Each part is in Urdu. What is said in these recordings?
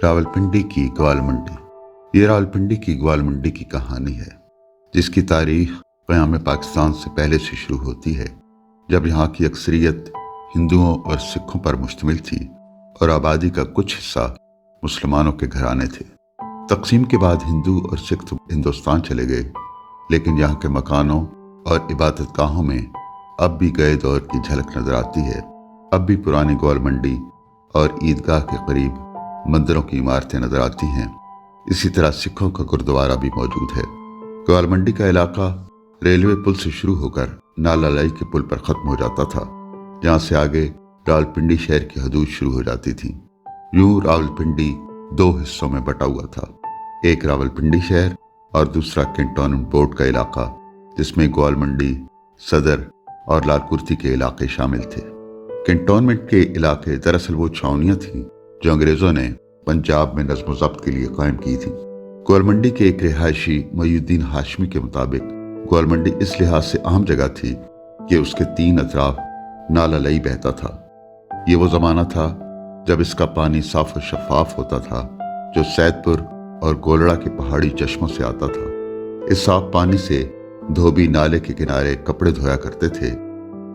راولپنڈی کی گوالمنڈی۔ یہ راولپنڈی کی گوالمنڈی کی کہانی ہے جس کی تاریخ قیام پاکستان سے پہلے سے شروع ہوتی ہے، جب یہاں کی اکثریت ہندوؤں اور سکھوں پر مشتمل تھی اور آبادی کا کچھ حصہ مسلمانوں کے گھرانے تھے۔ تقسیم کے بعد ہندو اور سکھ ہندوستان چلے گئے، لیکن یہاں کے مکانوں اور عبادت گاہوں میں اب بھی گئے دور کی جھلک نظر آتی ہے۔ اب بھی پرانی گوالمنڈی اور عیدگاہ کے قریب مندروں کی عمارتیں نظر آتی ہیں۔ اسی طرح سکھوں کا گردوارا بھی موجود ہے۔ گوالمنڈی کا علاقہ ریلوے پل سے شروع ہو کر نالا لائی کے پل پر ختم ہو جاتا تھا، جہاں سے آگے راولپنڈی شہر کی حدود شروع ہو جاتی تھی۔ یوں راولپنڈی دو حصوں میں بٹا ہوا تھا، ایک راولپنڈی شہر اور دوسرا کینٹونمنٹ بورڈ کا علاقہ، جس میں گوالمنڈی، صدر اور لال کرتی کے علاقے شامل تھے۔ کینٹونمنٹ کے علاقے دراصل وہ چھاؤنیاں تھیں جو انگریزوں نے پنجاب میں نظم و ضبط کے لیے قائم کی تھی۔ گوالمنڈی کے ایک رہائشی محی الدین ہاشمی کے مطابق گوالمنڈی اس لحاظ سے اہم جگہ تھی کہ اس کے تین اطراف نالا لئی بہتا تھا۔ یہ وہ زمانہ تھا جب اس کا پانی صاف و شفاف ہوتا تھا، جو سید پور اور گولڑا کے پہاڑی چشموں سے آتا تھا۔ اس صاف پانی سے دھوبی نالے کے کنارے کپڑے دھویا کرتے تھے۔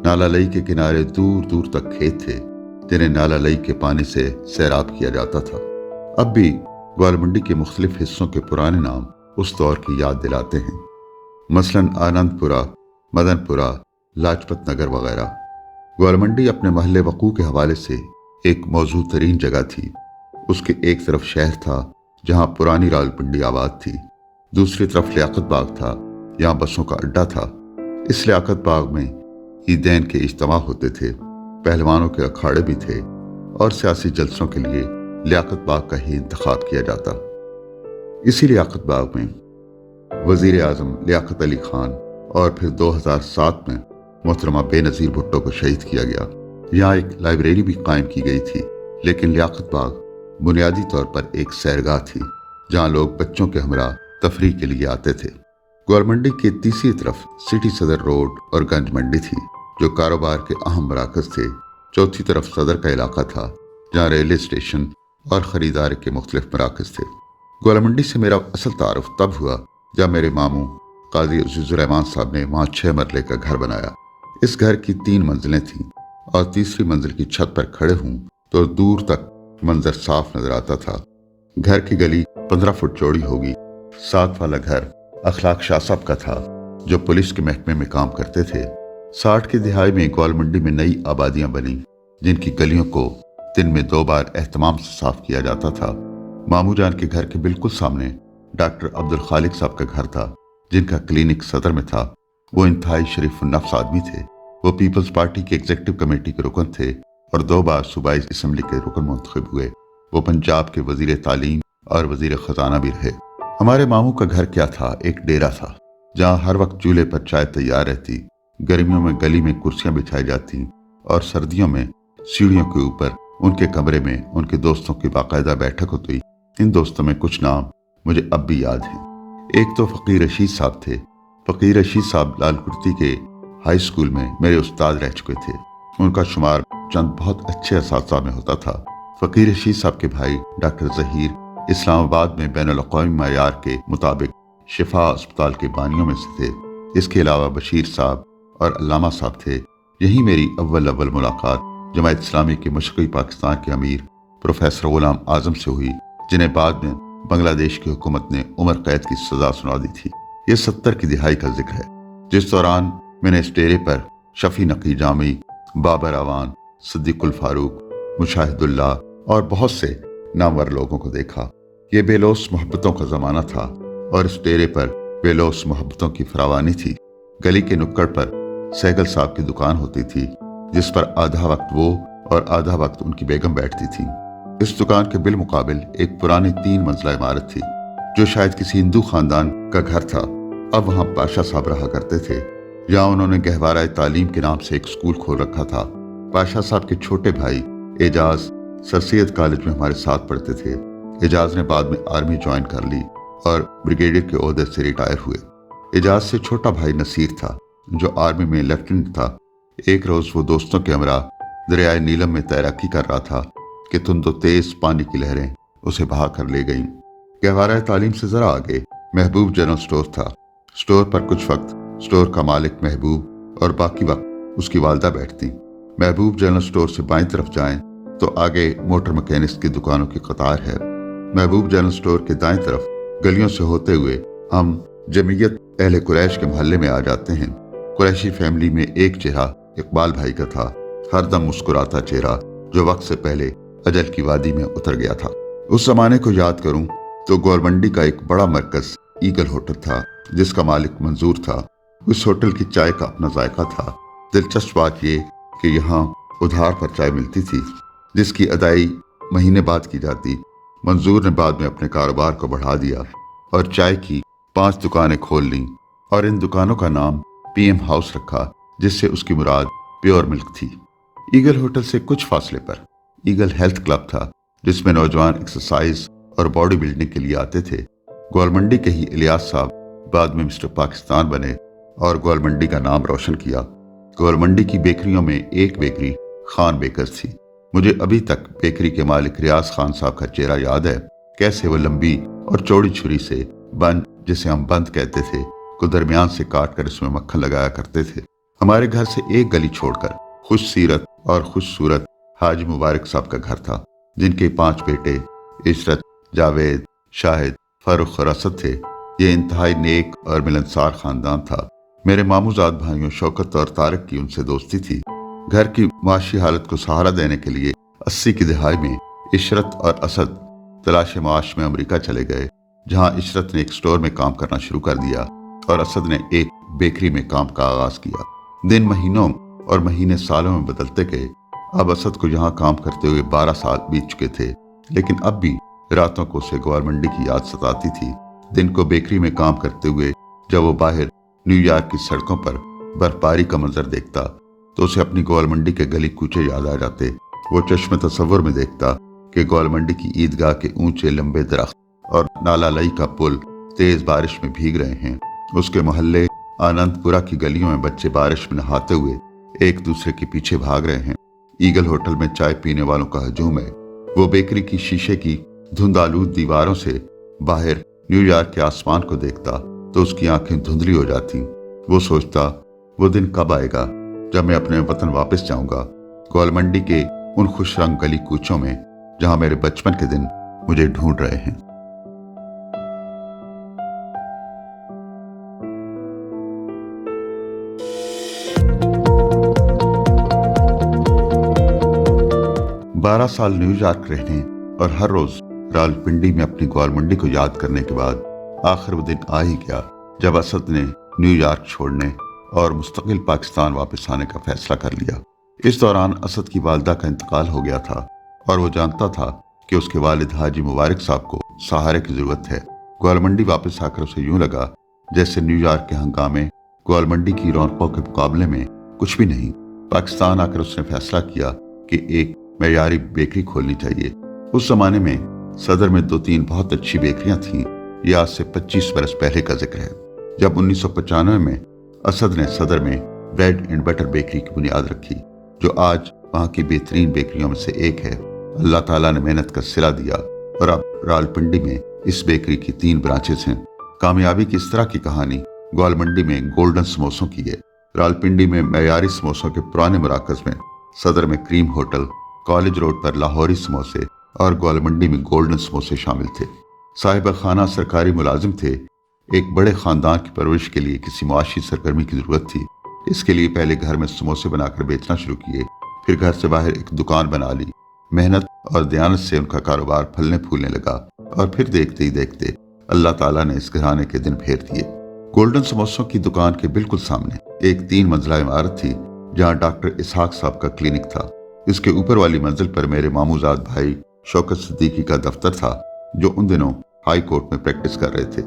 نالا لئی کے کنارے دور دور تک کھیت تھے جنہیں نالا لئی کے پانی سے سیراب کیا جاتا تھا۔ اب بھی گوالمنڈی کے مختلف حصوں کے پرانے نام اس دور کی یاد دلاتے ہیں، مثلاً آنند پورہ، مدن پورہ، لاجپت نگر وغیرہ۔ گوالمنڈی اپنے محل وقوع کے حوالے سے ایک موزوں ترین جگہ تھی۔ اس کے ایک طرف شہر تھا جہاں پرانی راولپنڈی آباد تھی، دوسری طرف لیاقت باغ تھا، یہاں بسوں کا اڈا تھا۔ اس لیاقت باغ میں عیدین کے اجتماع ہوتے تھے، پہلوانوں کے اکھاڑے بھی تھے اور سیاسی جلسوں کے لیے لیاقت باغ کا ہی انتخاب کیا جاتا۔ اسی لیاقت باغ میں وزیر اعظم لیاقت علی خان اور پھر 2007 میں محترمہ بے نظیر بھٹو کو شہید کیا گیا۔ یہاں ایک لائبریری بھی قائم کی گئی تھی، لیکن لیاقت باغ بنیادی طور پر ایک سیرگاہ تھی جہاں لوگ بچوں کے ہمراہ تفریح کے لیے آتے تھے۔ گوالمنڈی کے تیسری طرف سٹی صدر روڈ اور گنج منڈی تھی جو کاروبار کے اہم مراکز تھے۔ چوتھی طرف صدر کا علاقہ تھا جہاں ریلوے اسٹیشن اور خریداری کے مختلف مراکز تھے۔ گوالمنڈی سے میرا اصل تعارف تب ہوا جب میرے ماموں قاضی عزیز الرحمان صاحب نے وہاں 6 مرلے کا گھر بنایا۔ اس گھر کی 3 منزلیں تھیں اور تیسری منزل کی چھت پر کھڑے ہوں تو دور تک منظر صاف نظر آتا تھا۔ گھر کی گلی 15 فٹ چوڑی ہوگی۔ ساتھ والا گھر اخلاق شاہ صاحب کا تھا جو پولیس کے محکمے میں کام کرتے تھے۔ 60 کی دہائی میں گوالمنڈی میں نئی آبادیاں بنیں جن کی گلیوں کو دن میں 2 بار اہتمام سے صاف کیا جاتا تھا۔ ماموں جان کے گھر کے بالکل سامنے ڈاکٹر عبدالخالق صاحب کا گھر تھا جن کا کلینک صدر میں تھا۔ وہ انتہائی شریف النفس آدمی تھے۔ وہ پیپلز پارٹی کی ایگزیکٹو کمیٹی کے رکن تھے اور 2 بار صوبائی اسمبلی کے رکن منتخب ہوئے۔ وہ پنجاب کے وزیر تعلیم اور وزیر خزانہ بھی رہے۔ ہمارے ماموں کا گھر کیا تھا، ایک ڈیرا تھا جہاں ہر وقت چولہے پر چائے تیار رہتی، گرمیوں میں گلی میں کرسیاں بچھائی جاتی اور سردیوں میں سیڑھیوں کے اوپر ان کے کمرے میں ان کے دوستوں کی باقاعدہ بیٹھک ہوتی۔ ان دوستوں میں کچھ نام مجھے اب بھی یاد ہیں۔ ایک تو فقیر رشید صاحب تھے۔ فقیر رشید صاحب لال کرتی کے ہائی اسکول میں میرے استاد رہ چکے تھے۔ ان کا شمار چند بہت اچھے اساتذہ میں ہوتا تھا۔ فقیر رشید صاحب کے بھائی ڈاکٹر ظہیر اسلام آباد میں بین الاقوامی معیار کے مطابق شفا اسپتال کے بانیوں میں سے تھے۔ اس کے علاوہ بشیر صاحب اور علامہ صاحب تھے۔ یہی میری اول ملاقات جماعت اسلامی کے مشرقی پاکستان کے امیر پروفیسر غلام اعظم سے ہوئی، جنہیں بعد میں بنگلہ دیش کی حکومت نے عمر قید کی سزا سنا دی تھی۔ یہ 70 کی دہائی کا ذکر ہے، جس دوران میں نے اس ڈیرے پر شفیع نقی جامی، بابر اعوان، صدیق الفاروق، مشاہد اللہ اور بہت سے نامور لوگوں کو دیکھا۔ یہ بے لوث محبتوں کا زمانہ تھا اور اس ڈیرے پر بے لوث محبتوں کی فراوانی تھی۔ گلی کے نکڑ پر سہگل صاحب کی دکان ہوتی تھی جس پر آدھا وقت وہ اور آدھا وقت ان کی بیگم بیٹھتی تھی۔ اس دکان کے بالمقابل ایک پرانی 3 منزلہ عمارت تھی جو شاید کسی ہندو خاندان کا گھر تھا۔ اب وہاں پاشا صاحب رہا کرتے تھے۔ یہاں انہوں نے گہوارہ تعلیم کے نام سے ایک اسکول کھول رکھا تھا۔ پاشا صاحب کے چھوٹے بھائی اعجاز سر سید کالج میں ہمارے ساتھ پڑھتے تھے۔ اعجاز نے بعد میں آرمی جوائن کر لی اور بریگیڈیئر کے عہدے سے ریٹائر ہوئے۔ اعجاز سے چھوٹا بھائی نصیر تھا جو آرمی میں لیفٹیننٹ تھا۔ ایک روز وہ دوستوں کے ہمراہ دریائے نیلم میں تیراکی کر رہا تھا کہ تند و تیز پانی کی لہریں اسے بہا کر لے گئیں۔ گہوارہ تعلیم سے ذرا آگے محبوب جنرل سٹور تھا۔ سٹور پر کچھ وقت سٹور کا مالک محبوب اور باقی وقت اس کی والدہ بیٹھتی۔ محبوب جنرل سٹور سے بائیں طرف جائیں تو آگے موٹر مکینکس کی دکانوں کی قطار ہے۔ محبوب جنرل سٹور کے دائیں طرف گلیوں سے ہوتے ہوئے ہم جمعیت اہل قریش کے محلے میں آ جاتے ہیں۔ قریشی فیملی میں ایک چہرہ اقبال بھائی کا تھا، ہر دم مسکراتا چہرہ جو وقت سے پہلے اجل کی وادی میں اتر گیا تھا۔ اس زمانے کو یاد کروں تو گوالمنڈی کا ایک بڑا مرکز ایگل ہوٹل تھا جس کا مالک منظور تھا۔ اس ہوٹل کی چائے کا اپنا ذائقہ تھا۔ دلچسپ بات یہ کہ یہاں ادھار پر چائے ملتی تھی جس کی ادائی مہینے بعد کی جاتی۔ منظور نے بعد میں اپنے کاروبار کو بڑھا دیا اور چائے کی 5 دکانیں کھول لیں اور ان دکانوں کا نام پی ایم ہاؤس رکھا، جس سے اس کی مراد پیور ملک تھی۔ ایگل ہوٹل سے کچھ فاصلے پر ایگل ہیلتھ کلب تھا جس میں نوجوان ایکسرسائز اور باڈی بلڈنگ کے لیے آتے تھے۔ گوالمنڈی کے ہی الیاس صاحب بعد میں مسٹر پاکستان بنے اور گوالمنڈی کا نام روشن کیا۔ گوالمنڈی کی بیکریوں میں ایک بیکری خان بیکرز تھی۔ مجھے ابھی تک بیکری کے مالک ریاض خان صاحب کا چہرہ یاد ہے، کیسے وہ لمبی اور چوڑی چھری سے بند، جسے ہم بند کہتے تھے، کو درمیان سے کاٹ کر اس میں مکھن لگایا کرتے تھے۔ ہمارے گھر سے ایک گلی چھوڑ کر خوش سیرت اور خوش صورت حاجی مبارک صاحب کا گھر تھا، جن کے 5 بیٹے عشرت، جاوید، شاہد، فاروق اور اسد تھے۔ یہ انتہائی نیک اور ملنسار خاندان تھا۔ میرے ماموزاد بھائیوں شوکت اور طارق کی ان سے دوستی تھی۔ گھر کی معاشی حالت کو سہارا دینے کے لیے 80 کی دہائی میں عشرت اور اسد تلاش معاش میں امریکہ چلے گئے، جہاں عشرت نے ایک سٹور میں کام کرنا شروع کر دیا اور اسد نے ایک بیکری میں کام کا آغاز کیا۔ دن مہینوں اور مہینے سالوں میں بدلتے گئے۔ اب اسد کو یہاں کام کرتے ہوئے 12 سال بیت چکے تھے، لیکن اب بھی راتوں کو اسے گوالمنڈی کی یاد ستاتی تھی۔ دن کو بیکری میں کام کرتے ہوئے جب وہ باہر نیو یارک کی سڑکوں پر برف باری کا منظر دیکھتا تو اسے اپنی گوالمنڈی کے گلی کوچے یاد آ جاتے۔ وہ چشم تصور میں دیکھتا کہ گوالمنڈی کی عیدگاہ کے اونچے لمبے درخت اور نالا لئی کا پل تیز بارش میں بھیگ رہے ہیں۔ اس کے محلے آنند پورہ کی گلیوں میں بچے بارش میں نہاتے ہوئے ایک دوسرے کے پیچھے بھاگ رہے ہیں۔ ایگل ہوٹل میں چائے پینے والوں کا ہجوم ہے۔ وہ بیکری کی شیشے کی دھند آلود دیواروں سے باہر نیو یارک کے آسمان کو دیکھتا تو اس کی آنکھیں دھندلی ہو جاتی۔ وہ سوچتا وہ دن کب آئے گا جب میں اپنے وطن واپس جاؤں گا، گوالمنڈی کے ان خوش رنگ گلی کوچوں میں جہاں میرے بچپن کے دن مجھے ڈھونڈ رہے ہیں۔ بارہ سال نیو یارک رہنے اور ہر روز راولپنڈی میں اپنی گوالمنڈی کو یاد کرنے کے بعد آخر وہ دن آ ہی گیا جب اسد نے نیو یارک چھوڑنے اور مستقل پاکستان واپس آنے کا فیصلہ کر لیا۔ اس دوران اسد کی والدہ کا انتقال ہو گیا تھا اور وہ جانتا تھا کہ اس کے والد حاجی مبارک صاحب کو سہارے کی ضرورت ہے۔ گوالمنڈی واپس آ کر اسے یوں لگا جیسے نیو یارک کے ہنگامے گوالمنڈی کی رونقوں کے مقابلے میں کچھ بھی نہیں۔ پاکستان آ کر اس نے فیصلہ کیا کہ ایک معیاری بیکری کھولنی چاہیے۔ اس زمانے میں صدر میں 2-3 بہت اچھی بیکریاں تھیں۔ یہ آج سے 25 برس پہلے کا ذکر ہے، جب 1995 میں اسد نے صدر میں بریڈ اینڈ بٹر بیکری کی بنیاد رکھی، جو آج وہاں کی بہترین بیکریوں میں سے ایک ہے۔ اللہ تعالیٰ نے محنت کا صلہ دیا اور اب راولپنڈی میں اس بیکری کی 3 برانچز ہیں۔ کامیابی کی اس طرح کی کہانی گوالمنڈی میں گولڈن سموسوں کی ہے۔ راولپنڈی میں معیاری سموسوں کے پرانے مراکز میں صدر میں کریم ہوٹل، کالج روڈ پر لاہوری سموسے اور گوالمنڈی میں گولڈن سموسے شامل تھے۔ صاحب خانہ سرکاری ملازم تھے۔ ایک بڑے خاندان کی پرورش کے لیے کسی معاشی سرگرمی کی ضرورت تھی۔ اس کے لیے پہلے گھر میں سموسے بنا کر بیچنا شروع کیے، پھر گھر سے باہر ایک دکان بنا لی۔ محنت اور دیانت سے ان کا کاروبار پھلنے پھولنے لگا اور پھر دیکھتے ہی دیکھتے اللہ تعالیٰ نے اس گھرانے کے دن پھیر دیے۔ گولڈن سموسوں کی دکان کے بالکل سامنے ایک 3 منزلہ عمارت تھی جہاں ڈاکٹر اسحاق صاحب کا کلینک تھا۔ اس کے اوپر والی منزل پر میرے ماموزاد بھائی شوکت صدیقی کا دفتر تھا، جو ان دنوں ہائی کورٹ میں پریکٹس کر رہے تھے۔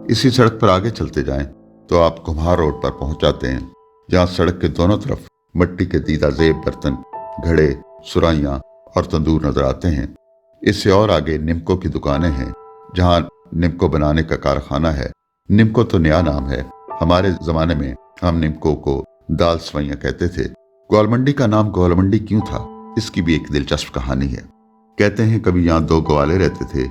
اسی سڑک پر آگے چلتے جائیں تو آپ کمہار روڈ پر پہنچ جاتے ہیں، جہاں سڑک کے دونوں طرف مٹی کے دیدہ زیب برتن، گھڑے، سرائیاں اور تندور نظر آتے ہیں۔ اس سے اور آگے نمکو کی دکانیں ہیں، جہاں نمکو بنانے کا کارخانہ ہے۔ نمکو تو نیا نام ہے، ہمارے زمانے میں ہم نمکو کو دال سوئیاں کہتے تھے۔ گوالمنڈی کا نام گوالمنڈی کیوں تھا، اس کی بھی ایک دلچسپ کہانی ہے۔ کہتے ہیں کبھی یہاں 2 گوالے رہتے تھے،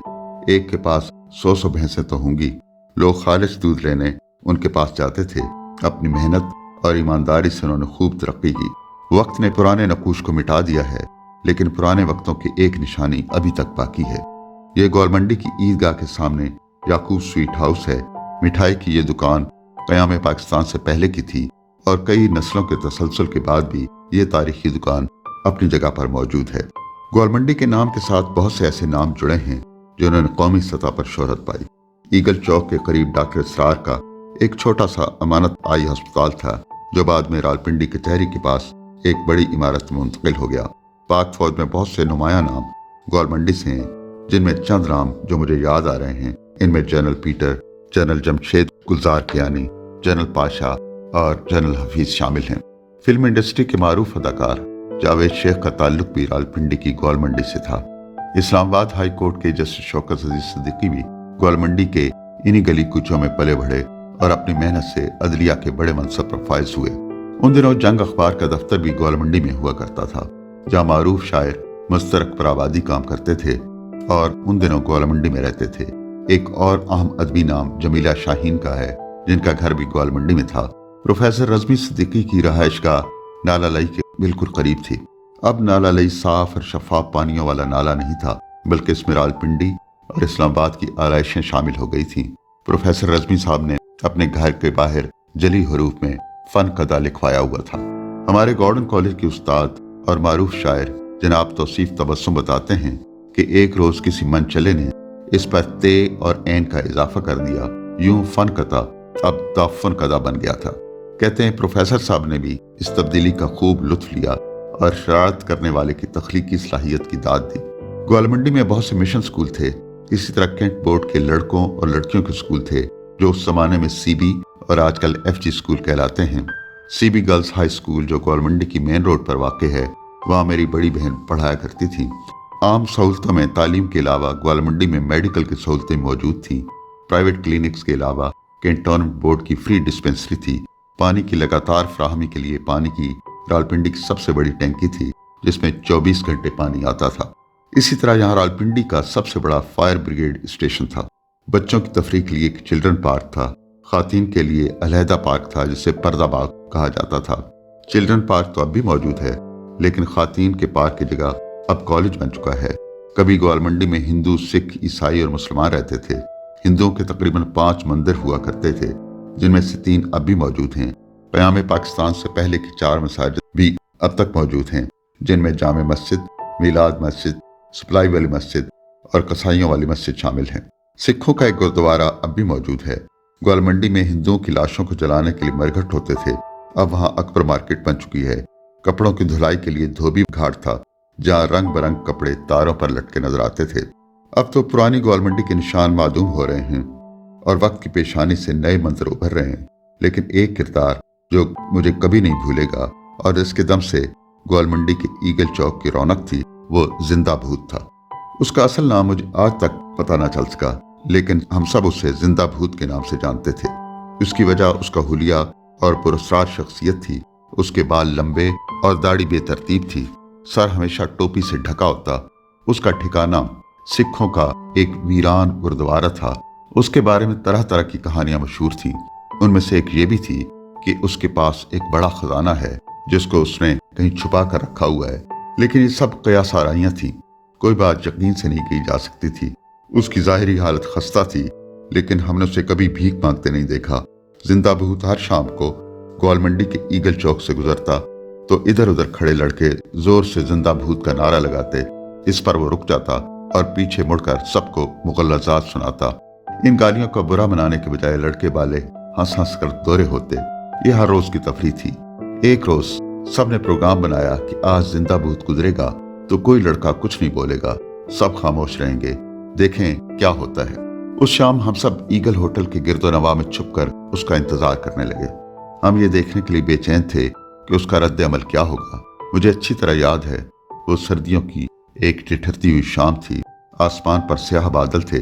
ایک کے پاس 100 بھینسیں تو ہوں گی۔ لوگ خالص دودھ لینے ان کے پاس جاتے تھے۔ اپنی محنت اور ایمانداری سے انہوں نے خوب ترقی کی۔ وقت نے پرانے نقوش کو مٹا دیا ہے، لیکن پرانے وقتوں کی ایک نشانی ابھی تک باقی ہے۔ یہ گوالمنڈی کی عیدگاہ کے سامنے یعقوب سویٹ ہاؤس ہے۔ مٹھائی کی یہ دکان قیام پاکستان سے پہلے کی تھی، اور کئی نسلوں کے تسلسل کے بعد بھی یہ تاریخی دکان اپنی جگہ پر موجود ہے۔ گوالمنڈی کے نام کے ساتھ بہت سے ایسے نام جڑے ہیں جنہوں نے قومی سطح پر شہرت پائی۔ ایگل چوک کے قریب ڈاکٹر اسرار کا ایک چھوٹا سا امانت آئی ہسپتال تھا، جو بعد میں راولپنڈی کچہری کے پاس ایک بڑی عمارت میں منتقل ہو گیا۔ پاک فوج میں بہت سے نمایاں نام گوالمنڈی سے ہیں، جن میں چند نام جو مجھے یاد آ رہے ہیں، ان میں جنرل پیٹر، جنرل جمشید گلزار کیانی، جنرل پاشا اور جنرل حفیظ شامل ہیں۔ فلم انڈسٹری کے معروف اداکار جاوید شیخ کا تعلق بھی راولپنڈی کی گوالمنڈی سے تھا۔ اسلام آباد ہائی کورٹ کے جسٹس شوکت عزیز صدیقی بھی گوالمنڈی کے انہی گلی کوچوں میں پلے بڑھے اور اپنی محنت سے عدلیہ کے بڑے منصب پر فائز ہوئے۔ ان دنوں جنگ اخبار کا دفتر بھی گوالمنڈی میں ہوا کرتا تھا، جہاں معروف شاعر مسترک پر آبادی کام کرتے تھے اور ان دنوں گوالمنڈی میں رہتے تھے۔ ایک اور اہم ادبی نام جمیلہ شاہین کا ہے، جن کا گھر بھی گوالمنڈی میں تھا۔ پروفیسر رضوی صدیقی کی رہائش گاہ نالہ لئی کے بالکل قریب تھی۔ اب نالہ لئی صاف اور شفاف پانیوں والا نالہ نہیں تھا، بلکہ اس میں راولپنڈی اور اسلام آباد کی آرائشیں شامل ہو گئی تھیں۔ پروفیسر رضوی صاحب نے اپنے گھر کے باہر جلی حروف میں فن قدا لکھوایا ہوا تھا۔ ہمارے گورڈن کالج کے استاد اور معروف شاعر جناب توصیف تبسم بتاتے ہیں کہ ایک روز کسی من چلے نے اس پر تے اور این کا اضافہ کر دیا، یوں فن قدا اب فن قدا بن گیا تھا۔ کہتے ہیں پروفیسر صاحب نے بھی اس تبدیلی کا خوب لطف لیا اور شرارت کرنے والے کی تخلیقی صلاحیت کی داد دی۔ گوالمنڈی میں بہت سے مشن سکول تھے، اسی طرح کینٹ بورڈ کے لڑکوں اور لڑکیوں کے سکول تھے، جو اس زمانے میں سی بی اور آج کل ایف جی سکول کہلاتے ہیں۔ C B girls high school جو گوالمنڈی کی مین روڈ پر واقع ہے، وہاں میری بڑی بہن پڑھایا کرتی تھی۔ عام سہولتوں میں تعلیم کے علاوہ گوالمنڈی میں میڈیکل کی سہولتیں موجود تھیں۔ پرائیویٹ کلینکس کے علاوہ کینٹونمنٹ بورڈ کی فری ڈسپنسری تھی۔ پانی کی لگاتار فراہمی کے لیے پانی کی راولپنڈی کی سب سے بڑی ٹینکی تھی، جس میں 24 گھنٹے پانی آتا تھا۔ اسی طرح یہاں راولپنڈی کا سب سے بڑا فائر بریگیڈ اسٹیشن تھا۔ بچوں کی تفریح کے لیے ایک چلڈرن پارک تھا۔ خواتین کے لیے علیحدہ پارک تھا، جسے پردہ باغ کہا جاتا تھا۔ چلڈرن پارک تو اب بھی موجود ہے، لیکن خواتین کے پارک کی جگہ اب کالج بن چکا ہے۔ کبھی گوالمنڈی میں ہندو، سکھ، عیسائی اور مسلمان رہتے تھے۔ ہندوؤں کے تقریباً 5 مندر ہوا کرتے تھے، جن میں سے 3 اب بھی موجود ہیں۔ قیام پاکستان سے پہلے کی 4 مساجد بھی اب تک موجود ہیں، جن میں جامع مسجد، میلاد مسجد، سپلائی والی مسجد اور قصائیوں والی مسجد شامل ہیں۔ سکھوں کا ایک گردوارہ اب بھی موجود ہے۔ گوالمنڈی میں ہندوؤں کی لاشوں کو جلانے کے لیے مرگھٹ ہوتے تھے، اب وہاں اکبر مارکیٹ بن چکی ہے۔ کپڑوں کی دھلائی کے لیے دھوبی گھاٹ تھا، جہاں رنگ برنگ کپڑے تاروں پر لٹکے نظر آتے تھے۔ اب تو پرانی گوالمنڈی کے نشان معدوم ہو رہے ہیں اور وقت کی پیشانی سے نئے منظر ابھر رہے ہیں، لیکن ایک کردار جو مجھے کبھی نہیں بھولے گا اور اس کے دم سے گوالمنڈی کے ایگل چوک کی رونق تھی، وہ زندہ بھوت تھا۔ اس کا اصل نام مجھے آج تک پتہ نہ چل سکا، لیکن ہم سب اسے زندہ بھوت کے نام سے جانتے تھے۔ اس کی وجہ اس کا حلیہ اور پراسرار شخصیت تھی۔ اس کے بال لمبے اور داڑھی بے ترتیب تھی، سر ہمیشہ ٹوپی سے ڈھکا ہوتا۔ اس کا ٹھکانہ سکھوں کا ایک ویران گردوارہ تھا۔ اس کے بارے میں طرح طرح کی کہانیاں مشہور تھیں۔ ان میں سے ایک یہ بھی تھی کہ اس کے پاس ایک بڑا خزانہ ہے جس کو اس نے کہیں چھپا کر رکھا ہوا ہے، لیکن یہ سب قیاس آرائیاں تھیں، کوئی بات یقین سے نہیں کی جا سکتی تھی۔ اس کی ظاہری حالت خستہ تھی، لیکن ہم نے اسے کبھی بھیک مانگتے نہیں دیکھا۔ زندہ بھوت ہر شام کو گوالمنڈی کے ایگل چوک سے گزرتا تو ادھر ادھر کھڑے لڑکے زور سے زندہ بھوت کا نعرہ لگاتے۔ اس پر وہ رک جاتا اور پیچھے مڑ کر سب کو مغلظات سناتا۔ ان گالیوں کا برا منانے کے بجائے لڑکے بالے ہنس ہنس کر دورے ہوتے۔ یہ ہر روز کی تفریح تھی۔ ایک روز سب نے پروگرام بنایا کہ آج زندہ بھوت گزرے گا تو کوئی لڑکا کچھ نہیں بولے گا، سب خاموش رہیں گے، دیکھیں کیا ہوتا ہے۔ اس شام ہم سب ایگل ہوٹل کے گرد و نواح میں چھپ کر اس کا انتظار کرنے لگے۔ ہم یہ دیکھنے کے لیے بے چین تھے کہ اس کا رد عمل کیا ہوگا۔ مجھے اچھی طرح یاد ہے، وہ سردیوں کی ایک ٹھٹھرتی ہوئی شام تھی۔ آسمان پر سیاہ بادل تھے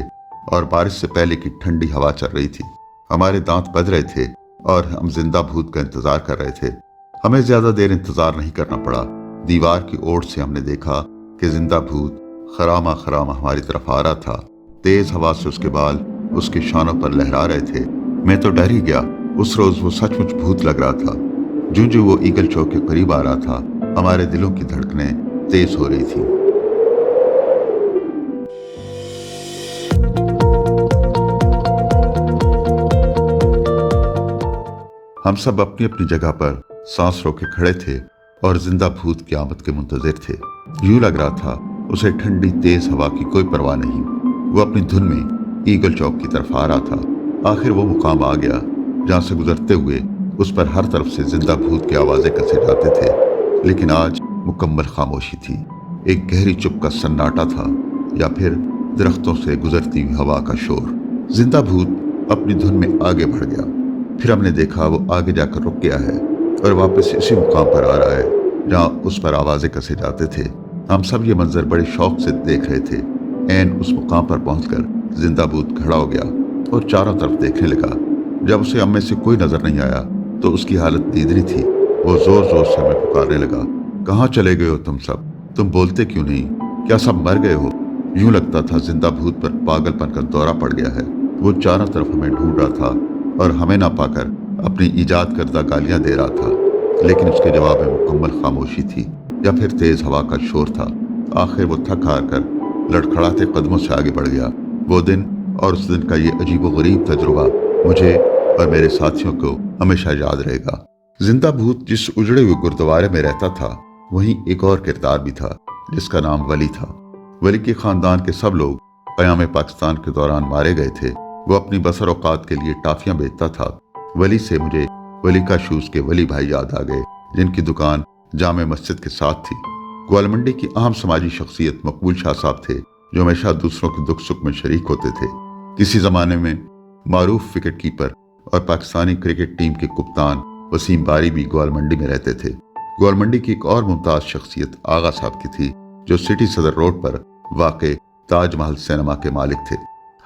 اور بارش سے پہلے کی ٹھنڈی ہوا چل رہی تھی۔ ہمارے دانت بج رہے تھے اور ہم زندہ بھوت کا انتظار کر رہے تھے۔ ہمیں زیادہ دیر انتظار نہیں کرنا پڑا۔ دیوار کی اوٹ سے ہم نے دیکھا کہ زندہ بھوت خرامہ خرامہ ہماری طرف آ رہا تھا۔ تیز ہوا سے اس کے بال اس کے شانوں پر لہرا رہے تھے۔ میں تو ڈر ہی گیا۔ اس روز وہ سچ مچ بھوت لگ رہا تھا۔ جو وہ ایگل چوک کے قریب آ رہا تھا، ہمارے دلوں کی دھڑکنیں تیز ہو رہی تھیں۔ ہم سب اپنی اپنی جگہ پر سانس روکے کھڑے تھے اور زندہ بھوت کی آمد کے منتظر تھے۔ یوں لگ رہا تھا اسے ٹھنڈی تیز ہوا کی کوئی پرواہ نہیں۔ وہ اپنی دھن میں ایگل چوک کی طرف آ رہا تھا۔ آخر وہ مقام آ گیا جہاں سے گزرتے ہوئے اس پر ہر طرف سے زندہ بھوت کی آوازیں کسے جاتے تھے، لیکن آج مکمل خاموشی تھی۔ ایک گہری چپ کا سناٹا تھا، یا پھر درختوں سے گزرتی ہوئی ہوا کا شور۔ زندہ بھوت اپنی دھن میں آگے بڑھ گیا۔ پھر ہم نے دیکھا وہ آگے جا کر رک گیا ہے اور واپس اسی مقام پر آ رہا ہے جہاں اس پر آوازیں کسے جاتے تھے۔ ہم سب یہ منظر بڑے شوق سے دیکھ رہے تھے۔ عین اس مقام پر پہنچ کر زندہ بھوت کھڑا ہو گیا اور چاروں طرف دیکھنے لگا۔ جب اسے ہم میں سے کوئی نظر نہیں آیا تو اس کی حالت دیدنی تھی۔ وہ زور زور سے ہمیں پکارنے لگا، کہاں چلے گئے ہو تم سب؟ تم بولتے کیوں نہیں؟ کیا سب مر گئے ہو؟ یوں لگتا تھا زندہ بھوت پر پاگل پن کا دورہ پڑ گیا ہے۔ وہ چاروں طرف ہمیں ڈھونڈ رہا تھا اور ہمیں نہ پا کر اپنی ایجاد کردہ گالیاں دے رہا تھا، لیکن اس کے جواب میں مکمل خاموشی تھی، یا پھر تیز ہوا کا شور تھا۔ آخر وہ تھک ہار کر لڑکھڑاتے قدموں سے آگے بڑھ گیا۔ وہ دن اور اس دن کا یہ عجیب و غریب تجربہ مجھے اور میرے ساتھیوں کو ہمیشہ یاد رہے گا۔ زندہ بھوت جس اجڑے ہوئے گردوارے میں رہتا تھا، وہیں ایک اور کردار بھی تھا جس کا نام ولی تھا۔ ولی کے خاندان کے سب لوگ قیام پاکستان کے دوران مارے گئے تھے۔ وہ اپنی بسر اوقات کے لیے ٹافیاں بیچتا تھا۔ ولی سے مجھے ولی کا شوز کے ولی بھائی یاد آ گئے، جن کی دکان جامع مسجد کے ساتھ تھی۔ گوالمنڈی کی اہم سماجی شخصیت مقبول شاہ صاحب تھے، جو ہمیشہ دوسروں کے دکھ سکھ میں شریک ہوتے تھے۔ کسی زمانے میں معروف وکٹ کیپر اور پاکستانی کرکٹ ٹیم کے کپتان وسیم باری بھی گوالمنڈی میں رہتے تھے۔ گوالمنڈی کی ایک اور ممتاز شخصیت آغا صاحب کی تھی، جو سٹی صدر روڈ پر واقع تاج محل سینما کے مالک تھے۔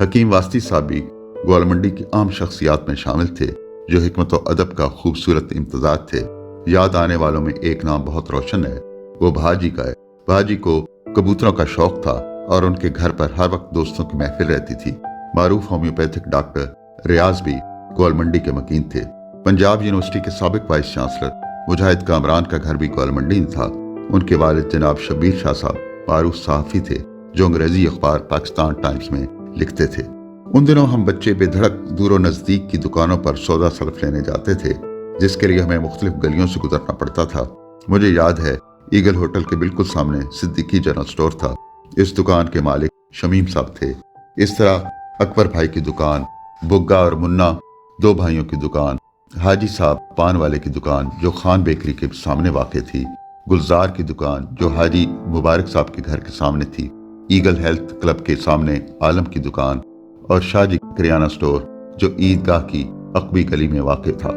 حکیم واسطی صاحب بھی گوالمنڈی کی اہم شخصیات میں شامل تھے، جو حکمت و ادب کا خوبصورت امتزاج تھے۔ یاد آنے والوں میں ایک نام بہت روشن ہے، وہ بھاجی کا ہے۔ بھاجی کو کبوتروں کا شوق تھا اور ان کے گھر پر ہر وقت دوستوں کی محفل رہتی تھی۔ معروف ہومیوپیتھک ڈاکٹر ریاض بھی گوالمنڈی کے مکین تھے۔ پنجاب یونیورسٹی کے سابق وائس چانسلر مجاہد کامران کا گھر بھی گوالمنڈی میں تھا۔ ان کے والد جناب شبیر شاہ صاحب معروف صحافی تھے، جو انگریزی اخبار پاکستان ٹائمز میں لکھتے تھے۔ ان دنوں ہم بچے بے دھڑک دور و نزدیک کی دکانوں پر سودا سلف لینے جاتے تھے، جس کے لیے ہمیں مختلف گلیوں سے گزرنا پڑتا تھا۔ مجھے یاد ہے ایگل ہوٹل کے بالکل سامنے صدیقی جنرل سٹور تھا۔ اس دکان کے مالک شمیم صاحب تھے۔ اس طرح اکبر بھائی کی دکان، بگا اور منا دو بھائیوں کی دکان، حاجی صاحب پان والے کی دکان جو خان بیکری کے سامنے واقع تھی، گلزار کی دکان جو حاجی مبارک صاحب کے گھر کے سامنے تھی، ایگل ہیلتھ کلب کے سامنے عالم کی دکان، اور شاہ جی کریانہ سٹور جو عیدگاہ کی عقبی گلی میں واقع تھا۔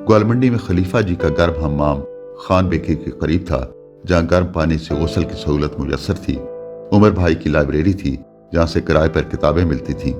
گوالمنڈی میں خلیفہ جی کا گرم حمام خان بیکری کے قریب تھا، جہاں گرم پانی سے غسل کی سہولت میسر تھی۔ عمر بھائی کی لائبریری تھی، جہاں سے کرائے پر کتابیں ملتی تھیں۔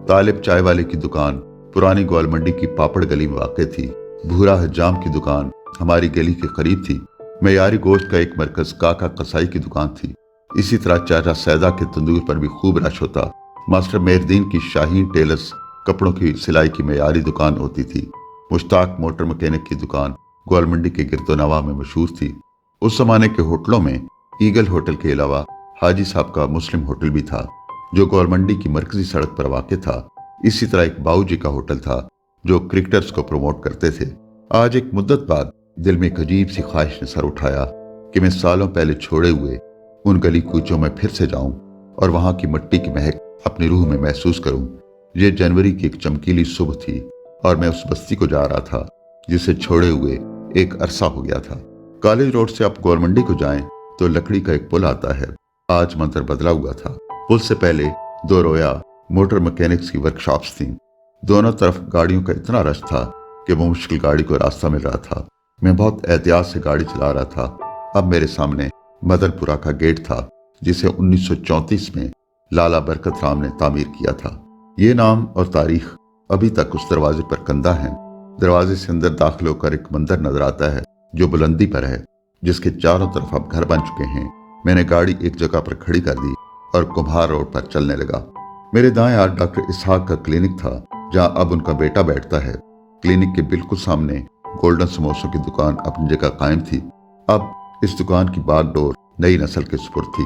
طالب چائے والے کی دکان پرانی گوالمنڈی کی پاپڑ گلی میں واقع تھی۔ بھورا حجام کی دکان ہماری گلی کے قریب تھی۔ معیاری گوشت کا ایک مرکز کاکا قصائی کی دکان تھی۔ اسی طرح چاچا سیدہ کے تندور پر بھی خوب رش ہوتا۔ ماسٹر مہردین کی شاہین ٹیلرز کپڑوں کی سلائی کی معیاری دکان ہوتی تھی۔ مشتاق موٹر مکینک کی دکان گوالمنڈی کے گرد و نواح میں مشہور تھی۔ اس زمانے کے ہوٹلوں میں ایگل ہوٹل کے علاوہ حاجی صاحب کا مسلم ہوٹل بھی تھا، جو گوالمنڈی کی مرکزی سڑک پر واقع تھا۔ اسی طرح ایک باؤ جی کا ہوٹل تھا، جو کرکٹرز کو پروموٹ کرتے تھے۔ آج ایک مدت بعد دل میں ایک عجیب سی خواہش نے سر اٹھایا کہ میں سالوں پہلے چھوڑے ہوئے ان گلی کوچوں میں پھر سے جاؤں اور وہاں کی مٹی کی مہک اپنی روح میں محسوس کروں۔ یہ جنوری کی ایک چمکیلی صبح تھی اور میں اس بستی کو جا رہا تھا جسے چھوڑے ہوئے ایک عرصہ ہو گیا تھا۔ کالج روڈ سے آپ گوالمنڈی کو جائیں تو لکڑی کا ایک پل آتا ہے۔ آج منظر بدلا ہوا تھا۔ پل سے پہلے دو رویا موٹر مکینکس کی ورکشاپس تھیں۔ دونوں طرف گاڑیوں کا اتنا رش تھا کہ وہ مشکل گاڑی کو راستہ مل رہا تھا۔ میں بہت احتیاط سے گاڑی چلا رہا تھا۔ اب میرے سامنے مدن پورہ کا گیٹ تھا، جسے 1934 میں لالا برکت رام نے تعمیر کیا تھا۔ یہ نام اور تاریخ ابھی تک اس دروازے پر کندہ ہیں۔ دروازے سے اندر داخل ہو کر ایک مندر نظر آتا ہے جو بلندی پر ہے، جس کے چاروں طرف اب گھر بن چکے ہیں۔ میں نے گاڑی ایک جگہ پر کھڑی کر دی اور کمہار روڈ پر چلنے لگا۔ میرے دائیں ہاتھ ڈاکٹر اسحاق کا کلینک تھا، جہاں اب ان کا بیٹا بیٹھتا ہے۔ کلینک کے بالکل سامنے گولڈن سموسوں کی دکان اپنی جگہ قائم تھی۔ اب اس دکان کی باغ ڈور نئی نسل کے سپرد تھی۔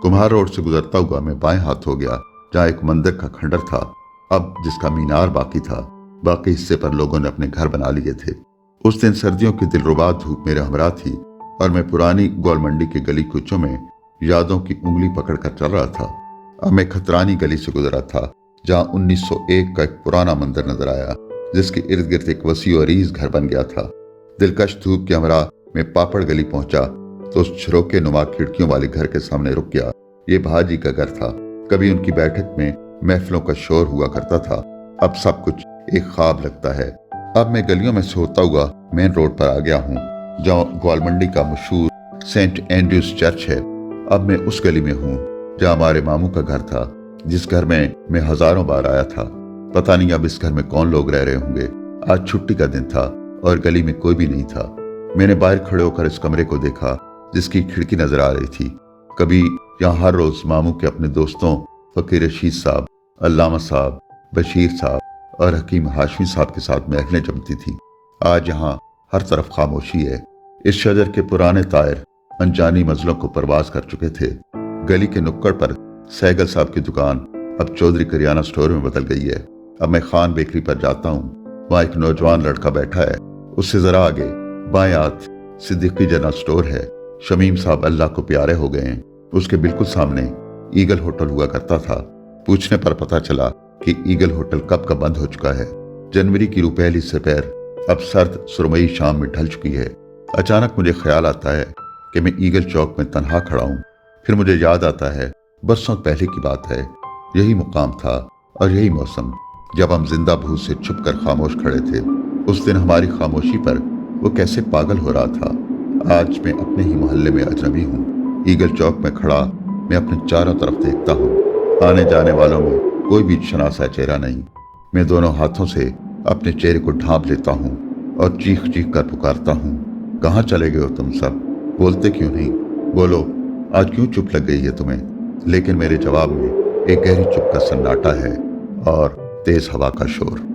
کمہار روڈ سے گزرتا ہوا میں بائیں ہاتھ ہو گیا، جہاں ایک مندر کا کھنڈر تھا، اب جس کا مینار باقی تھا۔ باقی حصے پر لوگوں نے اپنے گھر بنا لیے تھے۔ اس دن سردیوں کی دلربا دھوپ میرے ہمراہ تھی اور میں پرانی گوالمنڈی کے گلی کوچوں میں یادوں کی انگلی پکڑ کر چل رہا تھا۔ اب میں کھترانی گلی سے گزرا تھا، جہاں 1901 کا ایک پرانا مندر نظر آیا، جس کے ارد گرد ایک وسیع و عریض گھر بن گیا تھا۔ دلکش دھوپ کے ہمراہ میں پاپڑ گلی پہنچا تو اس چھروکے نما کھڑکیوں والے گھر کے سامنے رک گیا۔ یہ بھاجی کا گھر تھا۔ کبھی ان کی بیٹھک میں محفلوں کا شور ہوا کرتا تھا، اب سب کچھ ایک خواب لگتا ہے۔ اب میں گلیوں میں سے ہوتا ہوا مین روڈ پر آ گیا ہوں، جہاں گوالمنڈی کا مشہور سینٹ اینڈریوز چرچ ہے۔ اب میں اس گلی میں ہوں جہاں ہمارے ماموں کا گھر تھا، جس گھر میں ہزاروں بار آیا تھا۔ پتہ نہیں اب اس گھر میں کون لوگ رہ رہے ہوں گے۔ آج چھٹی کا دن تھا اور گلی میں کوئی بھی نہیں تھا۔ میں نے باہر کھڑے ہو کر اس کمرے کو دیکھا، جس کی کھڑکی نظر آ رہی تھی۔ کبھی یہاں ہر روز ماموں کے اپنے دوستوں فقیر رشید صاحب، علامہ صاحب، بشیر صاحب اور حکیم ہاشمی صاحب کے ساتھ محفلیں جمتی تھیں۔ آج یہاں ہر طرف خاموشی ہے۔ اس شجر کے پرانے طائر انجانی منزلوں کو پرواز کر چکے تھے۔ گلی کے نکڑ پر سہگل صاحب کی دکان اب چودھری کریانہ سٹور میں بدل گئی ہے۔ اب میں خان بیکری پر جاتا ہوں، وہاں ایک نوجوان لڑکا بیٹھا ہے۔ اس سے ذرا آگے بائیں ہاتھ صدیقی جنرل سٹور ہے۔ شمیم صاحب اللہ کو پیارے ہو گئے ہیں۔ اس کے بالکل سامنے ایگل ہوٹل ہوا کرتا تھا۔ پوچھنے پر پتہ چلا کہ ایگل ہوٹل کب کا بند ہو چکا ہے۔ جنوری کی روح پہلی سپہر اب سرد سرمئی شام میں ڈھل چکی ہے۔ اچانک مجھے خیال آتا ہے کہ میں ایگل چوک میں تنہا کھڑا ہوں۔ پھر مجھے یاد آتا ہے برسوں پہلے کی بات ہے، یہی مقام تھا اور یہی موسم، جب ہم زندہ بھوت سے چھپ کر خاموش کھڑے تھے۔ اس دن ہماری خاموشی پر وہ کیسے پاگل ہو رہا تھا۔ آج میں اپنے ہی محلے میں اجنبی ہوں۔ ایگل چوک میں کھڑا میں اپنے چاروں طرف دیکھتا ہوں۔ آنے جانے والوں میں کوئی بھی شناسا چہرہ نہیں۔ میں دونوں ہاتھوں سے اپنے چہرے کو ڈھانپ لیتا ہوں اور چیخ چیخ کر پکارتا ہوں، کہاں چلے گئے ہو تم سب؟ بولتے کیوں نہیں؟ بولو، آج کیوں چپ لگ گئی ہے تمہیں؟ لیکن میرے جواب میں ایک گہری چپ کا سناٹا ہے اور تیز ہوا کا شور۔